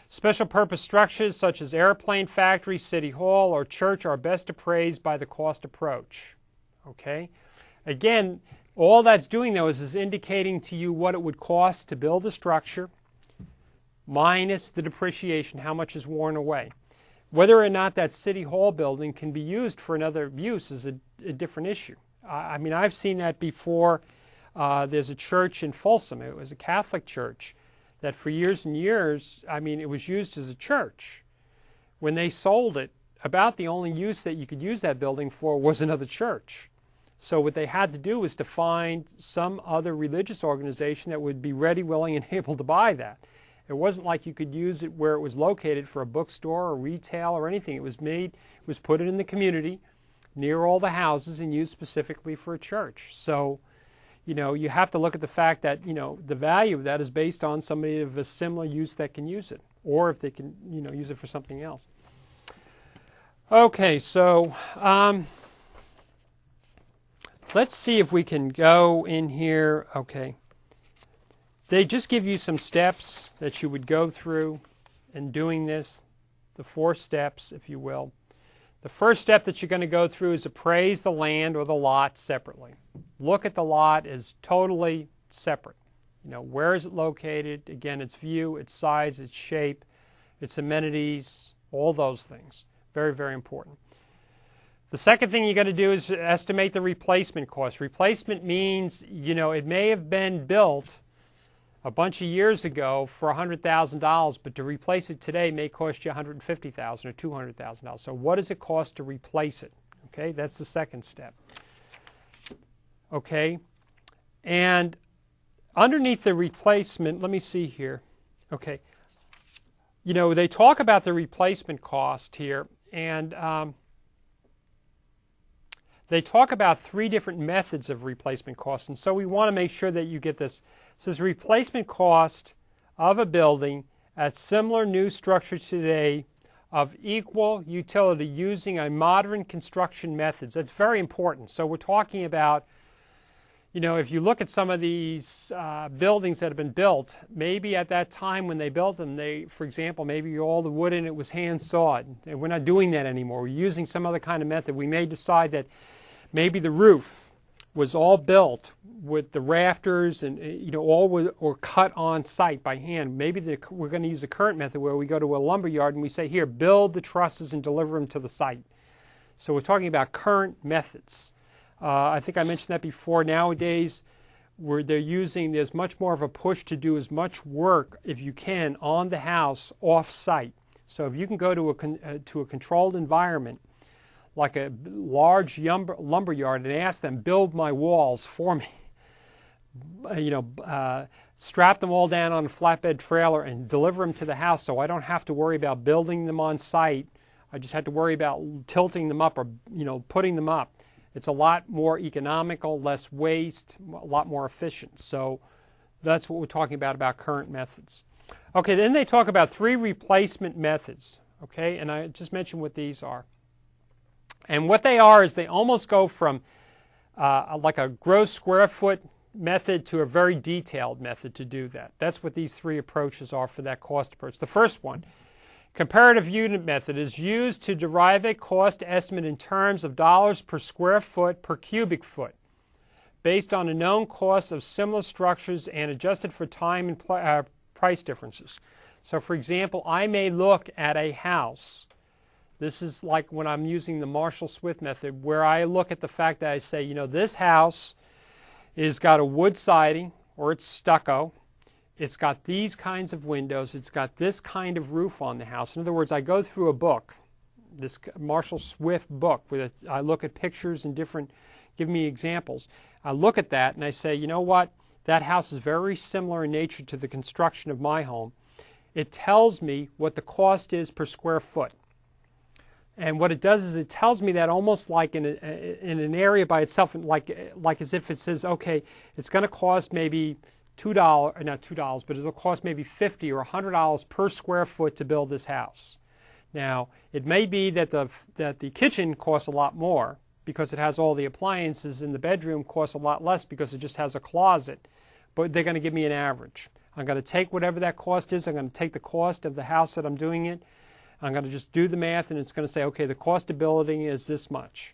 Special purpose structures such as airplane factory, city hall, or church are best appraised by the cost approach. Okay? Again, all that's doing, though, is indicating to you what it would cost to build a structure minus the depreciation, how much is worn away. Whether or not that city hall building can be used for another use is a different issue. I've seen that before. There's a church in Folsom. It was a Catholic church that for years and years, it was used as a church. When they sold it, about the only use that you could use that building for was another church. So what they had to do was to find some other religious organization that would be ready, willing, and able to buy that. It wasn't like you could use it where it was located for a bookstore or retail or anything. It was put in the community near all the houses and used specifically for a church. So, you have to look at the fact that, the value of that is based on somebody of a similar use that can use it, or if they can, use it for something else. Okay, so let's see if we can go in here. Okay. They just give you some steps that you would go through in doing this, the 4 steps, if you will. The first step that you're going to go through is appraise the land or the lot separately. Look at the lot as totally separate. Where is it located? Again, its view, its size, its shape, its amenities, all those things. Very, very important. The second thing you got to do is estimate the replacement cost. Replacement means, it may have been built a bunch of years ago for $100,000, but to replace it today may cost you $150,000 or $200,000. So what does it cost to replace it? Okay, that's the second step. Okay, and underneath the replacement, let me see here. Okay, they talk about the replacement cost here, and they talk about 3 different methods of replacement costs, and so we want to make sure that you get this. It says replacement cost of a building at similar new structure today of equal utility using a modern construction methods. That's very important. So we're talking about, if you look at some of these buildings that have been built, maybe at that time when they built them, for example, maybe all the wood in it was hand sawed. And we're not doing that anymore. We're using some other kind of method. We may decide that maybe the roof was all built with the rafters and all were cut on site by hand. Maybe we're going to use the current method where we go to a lumber yard and we say, here, build the trusses and deliver them to the site. So we're talking about current methods. I think I mentioned that before. Nowadays, there's much more of a push to do as much work, if you can, on the house off-site. So if you can go to a controlled environment, like a large lumber yard, and ask them, build my walls for me. Strap them all down on a flatbed trailer and deliver them to the house, so I don't have to worry about building them on site. I just have to worry about tilting them up or putting them up. It's a lot more economical, less waste, a lot more efficient. So that's what we're talking about current methods. Okay, then they talk about 3 replacement methods. Okay, and I just mentioned what these are. And what they are is they almost go from like a gross square foot method to a very detailed method to do that. That's what these 3 approaches are for that cost approach. The first one, Comparative unit method is used to derive a cost estimate in terms of dollars per square foot per cubic foot, based on a known cost of similar structures and adjusted for time and price differences. So for example, I may look at a house. This is like when I'm using the Marshall-Swift method, where I look at the fact that I say, you know, this house is got a wood siding, or it's stucco. It's got these kinds of windows. It's got this kind of roof on the house. In other words, I go through a book, this Marshall-Swift book, I look at pictures and give me examples. I look at that and I say, you know what? That house is very similar in nature to the construction of my home. It tells me what the cost is per square foot. And what it does is it tells me that almost like in an area by itself, like as if it says, okay, it's going to cost maybe not $2, but it'll cost maybe $50 or $100 per square foot to build this house. Now, it may be that the kitchen costs a lot more because it has all the appliances, and the bedroom costs a lot less because it just has a closet. But they're going to give me an average. I'm going to take whatever that cost is. I'm going to take the cost of the house that I'm doing it. I'm going to just do the math, and it's going to say, okay, the cost of building is this much.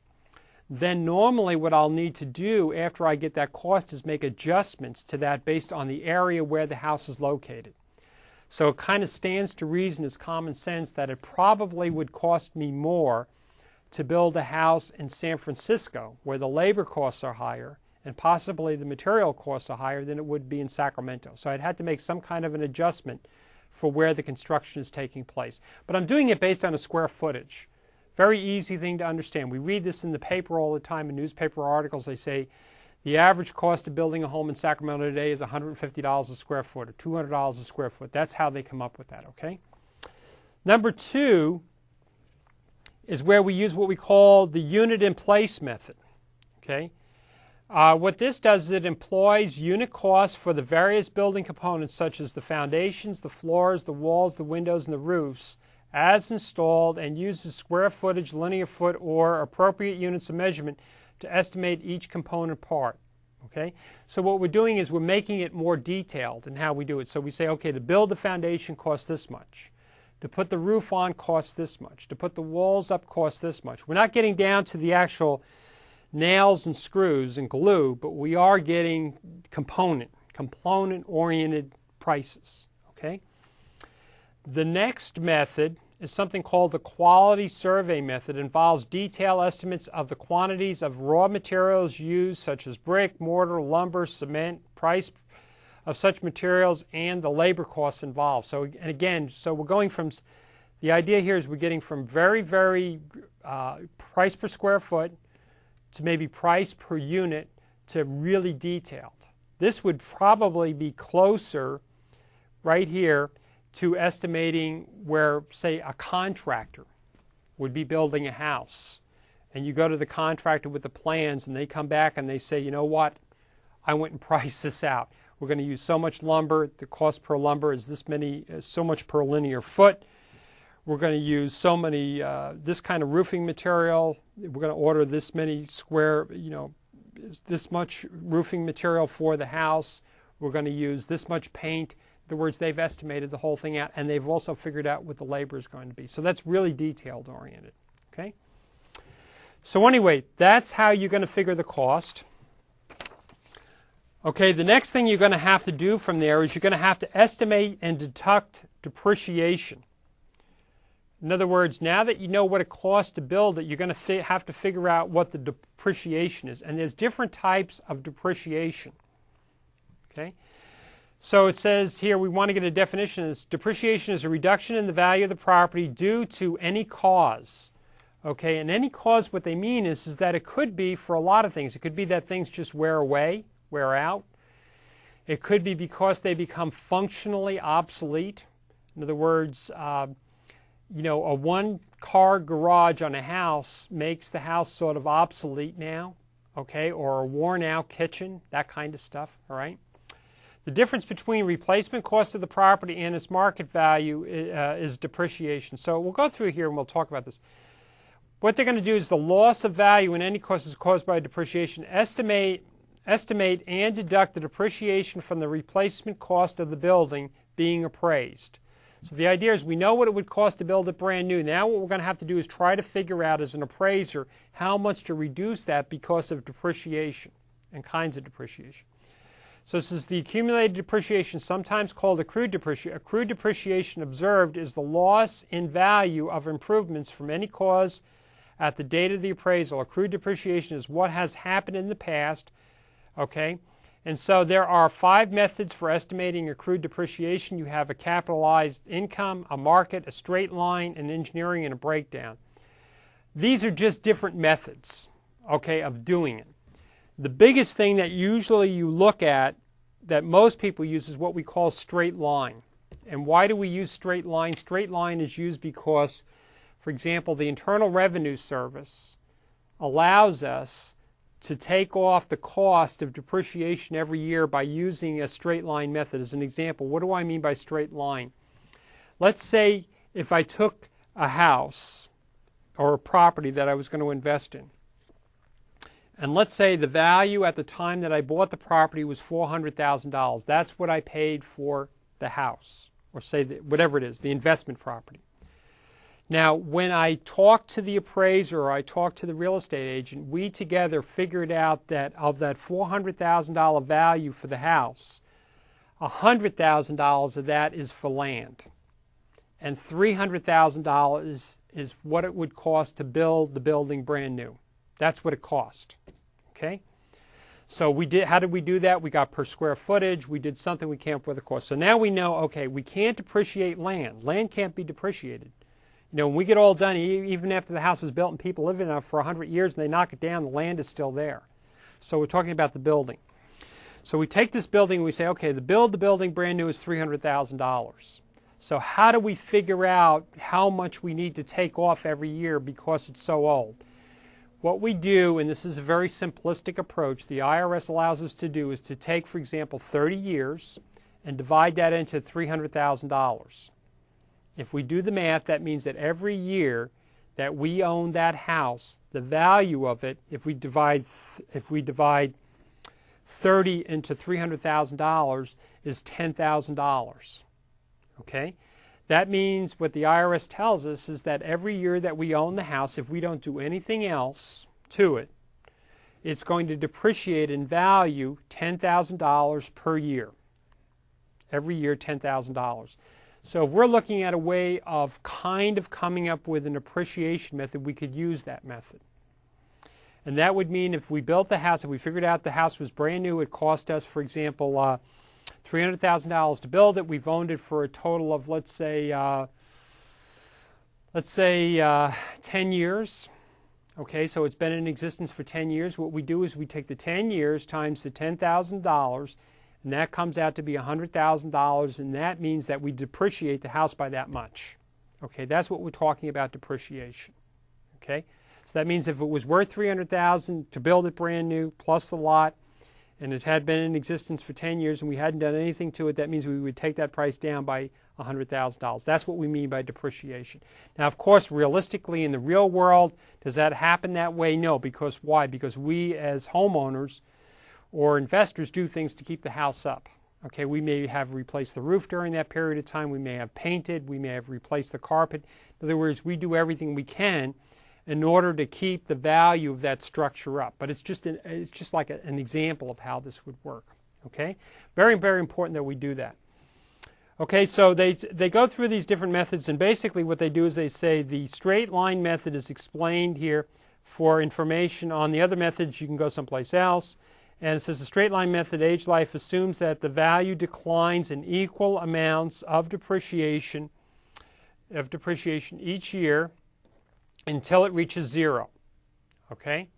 Then normally what I'll need to do after I get that cost is make adjustments to that based on the area where the house is located. So it kind of stands to reason as common sense that it probably would cost me more to build a house in San Francisco, where the labor costs are higher and possibly the material costs are higher than it would be in Sacramento. So I'd had to make some kind of an adjustment for where the construction is taking place. But I'm doing it based on a square footage. Very easy thing to understand. We read this in the paper all the time, in newspaper articles. They say the average cost of building a home in Sacramento today is $150 a square foot or $200 a square foot. That's how they come up with that, okay? Number two is where we use what we call the unit in place method, okay? What this does is it employs unit costs for the various building components such as the foundations, the floors, the walls, the windows, and the roofs as installed, and uses square footage, linear foot, or appropriate units of measurement to estimate each component part. Okay? So what we're doing is we're making it more detailed in how we do it. So we say, okay, to build the foundation costs this much. To put the roof on costs this much. To put the walls up costs this much. We're not getting down to the actual nails and screws and glue, but we are getting component-oriented prices. Okay? The next method is something called the quality survey method. It involves detailed estimates of the quantities of raw materials used, such as brick, mortar, lumber, cement, price of such materials, and the labor costs involved. So, and again, so we're going from, the idea here is we're getting from very, very price per square foot to maybe price per unit to really detailed. This would probably be closer right here to estimating where, say, a contractor would be building a house. And you go to the contractor with the plans and they come back and they say, you know what, I went and priced this out. We're going to use so much lumber. The cost per lumber is so much per linear foot. We're going to use so many, this kind of roofing material. We're going to order this many square, this much roofing material for the house. We're going to use this much paint. In other words, they've estimated the whole thing out, and they've also figured out what the labor is going to be. So that's really detailed oriented. Okay? So anyway, that's how you're going to figure the cost. Okay, the next thing you're going to have to do from there is you're going to have to estimate and deduct depreciation. In other words, now that you know what it costs to build it, you're going to have to figure out what the depreciation is. And there's different types of depreciation. Okay? So it says here we want to get a definition. Depreciation is a reduction in the value of the property due to any cause. Okay, and any cause, what they mean is that it could be for a lot of things. It could be that things just wear away, wear out. It could be because they become functionally obsolete. In other words, a one-car garage on a house makes the house sort of obsolete now, okay, or a worn-out kitchen, that kind of stuff, all right? The difference between replacement cost of the property and its market value is depreciation. So we'll go through here and we'll talk about this. What they're going to do is the loss of value in any cost is caused by depreciation. Estimate and deduct the depreciation from the replacement cost of the building being appraised. So the idea is we know what it would cost to build it brand new. Now what we're going to have to do is try to figure out as an appraiser how much to reduce that because of depreciation and kinds of depreciation. So this is the accumulated depreciation, sometimes called accrued depreciation. Accrued depreciation observed is the loss in value of improvements from any cause at the date of the appraisal. Accrued depreciation is what has happened in the past, okay? And so there are 5 methods for estimating accrued depreciation. You have a capitalized income, a market, a straight line, an engineering, and a breakdown. These are just different methods, okay, of doing it. The biggest thing that usually you look at that most people use is what we call straight line. And why do we use straight line? Straight line is used because, for example, the Internal Revenue Service allows us to take off the cost of depreciation every year by using a straight line method. As an example, what do I mean by straight line? Let's say if I took a house or a property that I was going to invest in, and let's say the value at the time that I bought the property was $400,000. That's what I paid for the house, or say whatever it is, the investment property. Now, when I talked to the appraiser or I talked to the real estate agent, we together figured out that of that $400,000 value for the house, $100,000 of that is for land, and $300,000 is what it would cost to build the building brand new. That's what it cost. Okay? So how did we do that? We got per square footage. We did something we came up with a cost. So now we know, okay, we can't depreciate land. Land can't be depreciated. You know, when we get all done, even after the house is built and people live in it for 100 years and they knock it down, the land is still there. So we're talking about the building. So we take this building and we say, okay, the building brand new is $300,000. So how do we figure out how much we need to take off every year because it's so old? What we do, and this is a very simplistic approach, the IRS allows us to do is to take, for example, 30 years and divide that into $300,000. If we do the math, that means that every year that we own that house, the value of it, if we divide 30 into $300,000, is $10,000. Okay? That means what the IRS tells us is that every year that we own the house, if we don't do anything else to it, it's going to depreciate in value $10,000 per year. Every year, $10,000. So if we're looking at a way of kind of coming up with an appreciation method, we could use that method. And that would mean if we built the house, if we figured out the house was brand new, it cost us, for example, $300,000 to build it. We've owned it for a total of, let's say 10 years. Okay, so it's been in existence for 10 years. What we do is we take the 10 years times the $10,000, and that comes out to be $100,000, and that means that we depreciate the house by that much. Okay, that's what we're talking about, depreciation. Okay, so that means if it was worth $300,000 to build it brand new plus the lot, and it had been in existence for 10 years and we hadn't done anything to it, that means we would take that price down by $100,000. That's what we mean by depreciation. Now, of course, realistically, in the real world, does that happen that way? No, because why? Because we as homeowners or investors do things to keep the house up. Okay, we may have replaced the roof during that period of time. We may have painted. We may have replaced the carpet. In other words, we do everything we can in order to keep the value of that structure up. But it's just like an example of how this would work. Okay, very, very important that we do that. Okay, so they go through these different methods, and basically what they do is they say the straight line method is explained here. For information on the other methods, you can go someplace else. And it says the straight line method, age life, assumes that the value declines in equal amounts of depreciation each year until it reaches zero. Okay?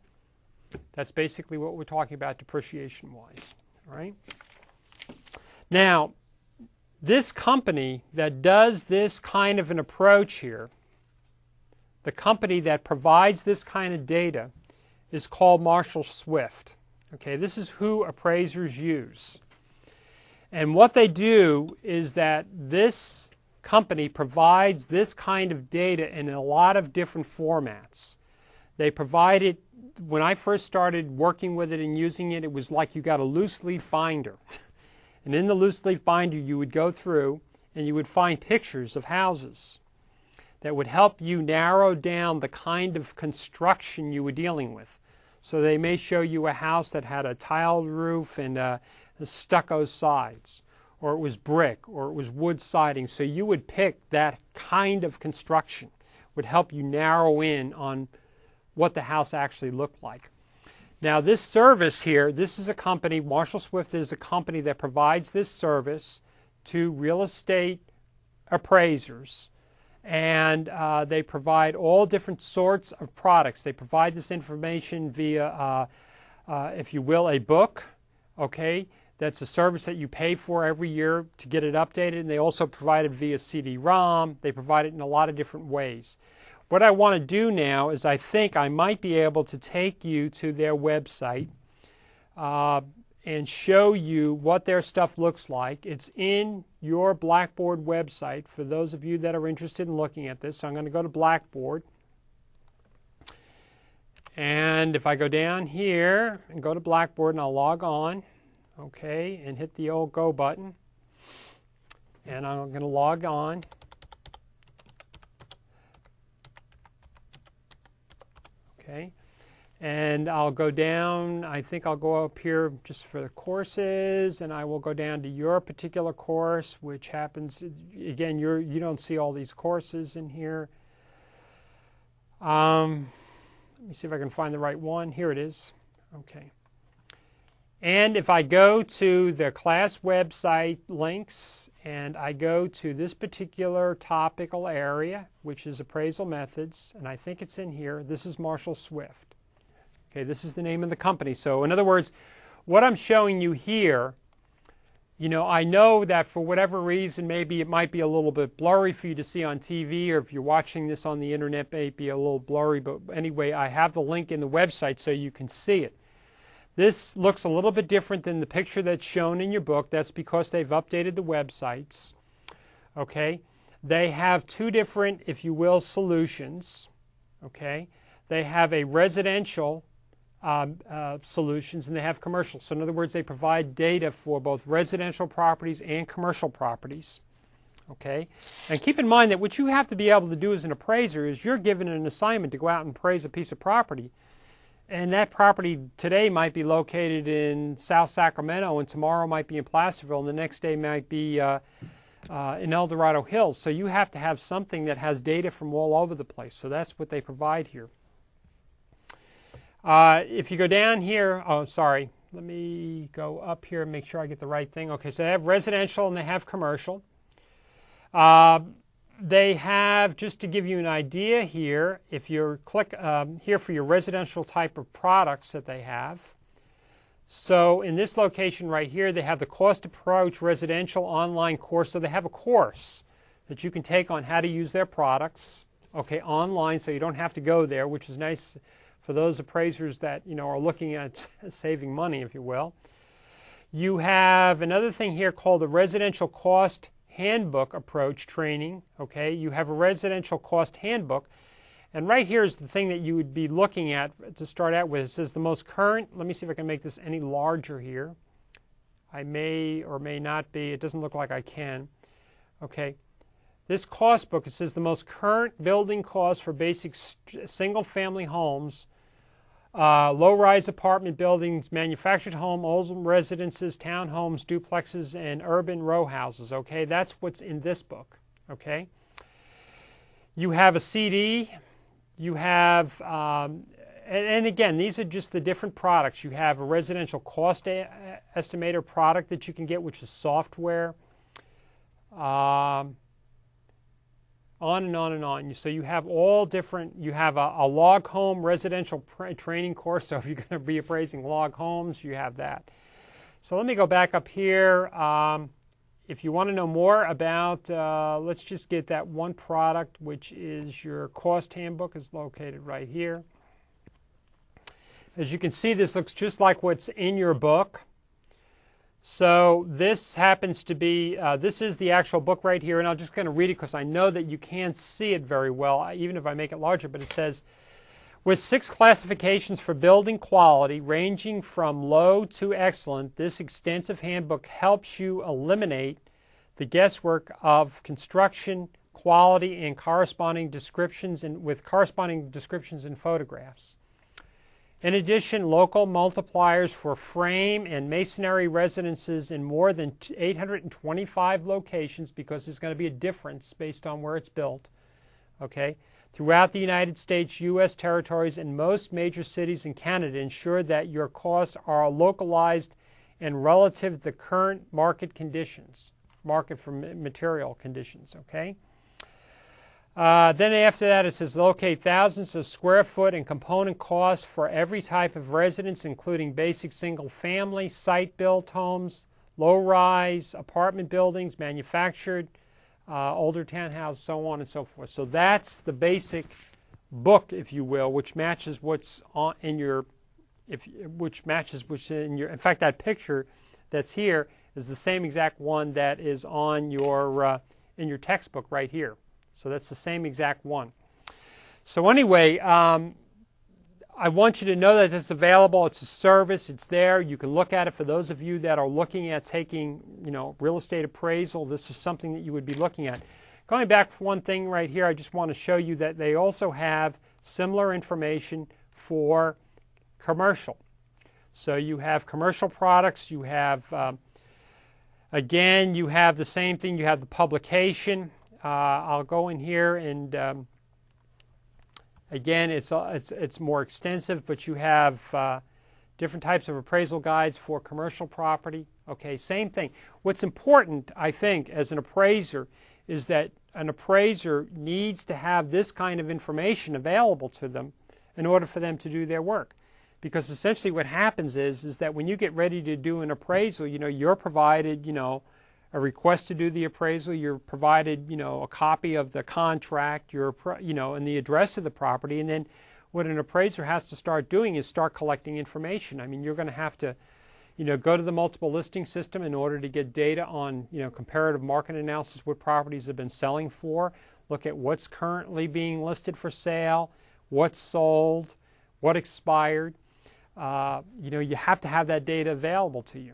That's basically what we're talking about depreciation-wise. All right? Now, this company that does this kind of an approach here, the company that provides this kind of data, is called Marshall Swift. Okay, this is who appraisers use. And what they do is that this company provides this kind of data in a lot of different formats. They provide it, when I first started working with it and using it, it was like you got a loose leaf binder. And in the loose leaf binder, you would go through and you would find pictures of houses that would help you narrow down the kind of construction you were dealing with. So they may show you a house that had a tiled roof and stucco sides, or it was brick, or it was wood siding. So you would pick that kind of construction. Would help you narrow in on what the house actually looked like. Now this service here, this is a company, Marshall Swift is a company that provides this service to real estate appraisers. And they provide all different sorts of products. They provide this information via, if you will, a book, okay? That's a service that you pay for every year to get it updated. And they also provide it via CD-ROM. They provide it in a lot of different ways. What I want to do now is I think I might be able to take you to their website and show you what their stuff looks like. It's in your Blackboard website for those of you that are interested in looking at this. So I'm going to go to Blackboard. And if I go down here and go to Blackboard and I'll log on, okay, and hit the old go button. And I'm going to log on. Okay. And I'll go down, I think I'll go up here just for the courses, and I will go down to your particular course, which happens, again, you don't see all these courses in here. Let me see if I can find the right one. Here it is. Okay. And if I go to the class website links, and I go to this particular topical area, which is appraisal methods, and I think it's in here, this is Marshall Swift. Okay, this is the name of the company. So in other words, what I'm showing you here, you know, I know that for whatever reason, maybe it might be a little bit blurry for you to see on TV, or if you're watching this on the internet, it may be a little blurry. But anyway, I have the link in the website so you can see it. This looks a little bit different than the picture that's shown in your book. That's because they've updated the websites. Okay, they have two different, if you will, solutions. Okay, they have a residential solutions, and they have commercial. So in other words, they provide data for both residential properties and commercial properties. Okay, and keep in mind that what you have to be able to do as an appraiser is you're given an assignment to go out and appraise a piece of property, and that property today might be located in South Sacramento, and tomorrow might be in Placerville, and the next day might be in El Dorado Hills. So you have to have something that has data from all over the place. So that's what they provide here. If you go down here, oh, sorry, let me go up here and make sure I get the right thing. Okay, so they have residential and they have commercial. They have, just to give you an idea here, if you click here for your residential type of products that they have. So in this location right here, they have the Cost Approach Residential Online course. So they have a course that you can take on how to use their products, okay, online, so you don't have to go there, which is nice for those appraisers that, you know, are looking at saving money, if you will. You have another thing here called the Residential Cost Handbook Approach Training. Okay, you have a Residential Cost Handbook, and right here is the thing that you would be looking at to start out with. It says the most current. Let me see if I can make this any larger here. I may or may not be. It doesn't look like I can. Okay. This cost book, it says the most current building costs for basic single-family homes, low-rise apartment buildings, manufactured home, old residences, townhomes, duplexes, and urban row houses. Okay, that's what's in this book. Okay, you have a CD. You have, and again, these are just the different products. You have a residential cost estimator product that you can get, which is software. On and on and on. So you have all different, you have a log home residential training course. So if you're going to be appraising log homes, you have that. So let me go back up here. If you want to know more about, let's just get that one product, which is your cost handbook, is located right here. As you can see, this looks just like what's in your book. So this happens to be, this is the actual book right here, and I'm just going to read it because I know that you can't see it very well, even if I make it larger, but it says, with 6 classifications for building quality ranging from low to excellent, this extensive handbook helps you eliminate the guesswork of construction, quality, and corresponding descriptions and photographs. In addition, local multipliers for frame and masonry residences in more than 825 locations, because there's going to be a difference based on where it's built, okay, throughout the United States, U.S. territories, and most major cities in Canada ensure that your costs are localized and relative to the current market conditions, market for material conditions, okay? Then after that it says locate thousands of square foot and component costs for every type of residence, including basic single family, site-built homes, low-rise apartment buildings, manufactured, older townhouses, so on and so forth. So that's the basic book, if you will, which matches what's in your, in fact, that picture that's here is the same exact one that is on your in your textbook right here. So that's the same exact one. So anyway, I want you to know that it's available. It's a service. It's there. You can look at it. For those of you that are looking at taking, real estate appraisal, this is something that you would be looking at. Going back for one thing right here, I just want to show you that they also have similar information for commercial. So you have commercial products. You have, again, you have the same thing. You have the publication. I'll go in here and again, it's more extensive, but you have different types of appraisal guides for commercial property. Okay, same thing. What's important, I think, as an appraiser is that an appraiser needs to have this kind of information available to them in order for them to do their work. Because essentially what happens is that when you get ready to do an appraisal, you're provided, a request to do the appraisal, you're provided, a copy of the contract, and the address of the property, and then what an appraiser has to start doing is start collecting information. I mean, you're going to have to, go to the multiple listing system in order to get data on, comparative market analysis, what properties have been selling for, look at what's currently being listed for sale, what's sold, what expired. You have to have that data available to you.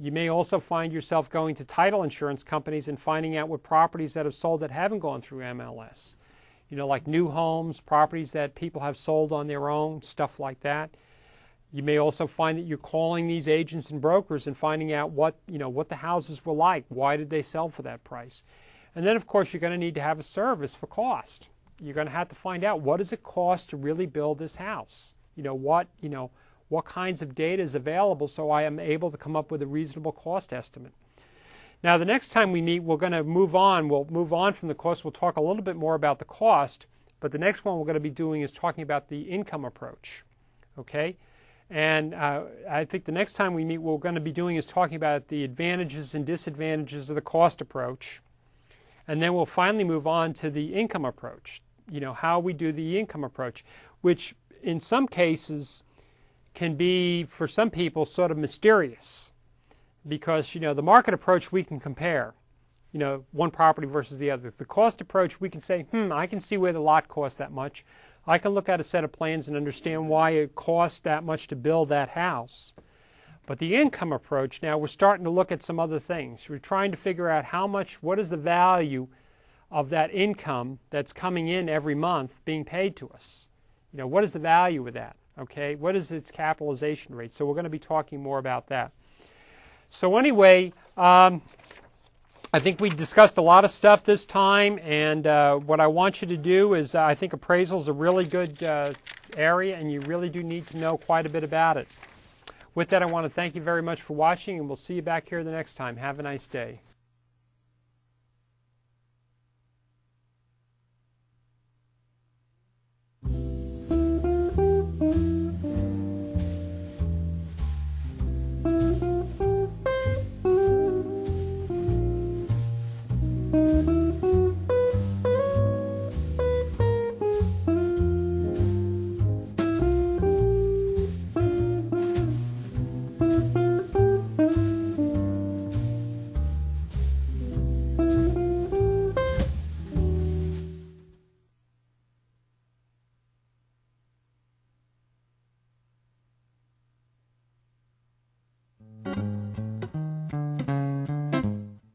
You may also find yourself going to title insurance companies and finding out what properties that have sold that haven't gone through MLS. Like new homes, properties that people have sold on their own, stuff like that. You may also find that you're calling these agents and brokers and finding out what the houses were like. Why did they sell for that price? And then, of course, you're going to need to have a service for cost. You're going to have to find out what does it cost to really build this house. What kinds of data is available so I am able to come up with a reasonable cost estimate. Now, the next time we meet, we're going to move on. We'll move on from the cost. We'll talk a little bit more about the cost, but the next one we're going to be doing is talking about the income approach. Okay? And I think the next time we meet, what we're going to be doing is talking about the advantages and disadvantages of the cost approach. And then we'll finally move on to the income approach, how we do the income approach, which in some cases can be, for some people, sort of mysterious because, the market approach we can compare, one property versus the other. The cost approach, we can say, I can see where the lot costs that much. I can look at a set of plans and understand why it costs that much to build that house. But the income approach, now we're starting to look at some other things. We're trying to figure out what is the value of that income that's coming in every month being paid to us. What is the value of that? Okay, what is its capitalization rate? So we're going to be talking more about that. So anyway, I think we discussed a lot of stuff this time, and what I want you to do is I think appraisal is a really good area, and you really do need to know quite a bit about it. With that, I want to thank you very much for watching, and we'll see you back here the next time. Have a nice day.